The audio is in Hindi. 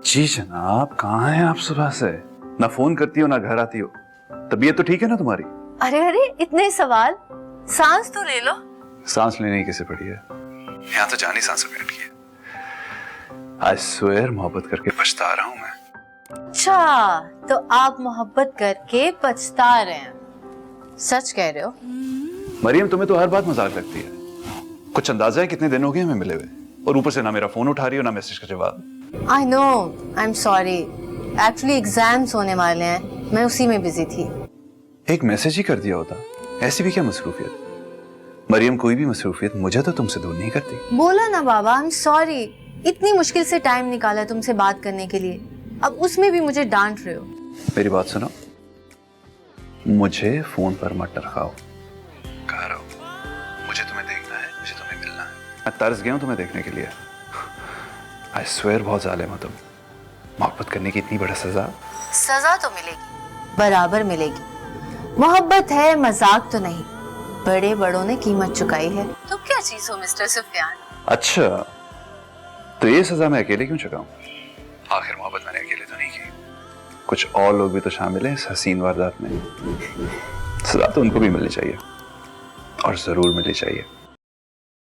जी जनाब, कहाँ हैं आप सुबह से? ना फोन करती हो ना घर आती हो। तबीयत तो ठीक है ना तुम्हारी? अरे अरे, इतने सवाल, सांस तो ले लो। सांस लेने की कैसे पड़ी है? यहाँ तो जानी सांसों की लड़की है। आई स्वेयर मोहब्बत करके पछता रहा हूँ मैं। अच्छा, तो आप मोहब्बत करके पछता रहे हैं, सच कह रहे हो? मरियम, तुम्हें तो हर बात मजाक लगती है। कुछ अंदाजा है कितने दिन हो गए हमें मिले हुए, और ऊपर से ना मेरा फोन उठा रही हो ना मैसेज का जवाब। I know, I am sorry, actually exams होने वाले हैं, मैं उसी में बिजी थी। एक मैसेज ही कर दिया होता, ऐसी भी क्या मसरूफियत? मरियम, कोई भी मसरूफियत मुझे तो तुमसे दूर नहीं करती। बोला ना बाबा, आई एम सॉरी, इतनी मुश्किल से टाइम निकाला तुमसे बात करने के लिए, अब उसमें भी मुझे डांट रहे हो। मेरी बात सुनो, मुझे फोन पर मत टरकाओ। कह रहा हूं, मुझे तुम्हें देखना है, मुझे तुम्हें मिलना है। मैं तरस गया हूं तुम्हें देखने के लिए। आई स्वेयर बहुत जालिम हो तुम। मोहब्बत करने की इतनी बड़ी सजा। सजा तो मिलेगी, बराबर मिलेगी। मोहब्बत है, मजाक तो नहीं। बड़े बड़ों ने कीमत चुकाई है। तो क्या चीज हो मिस्टर सुफियान? अच्छा, तो ये सजा मैं अकेले क्यों चुकाऊं? आखिर मोहब्बत मैंने अकेले तो नहीं की, कुछ और लोग भी तो शामिल हैं इस हसीन वारदात में। सजा तो उनको भी मिलनी चाहिए, और जरूर मिलनी चाहिए।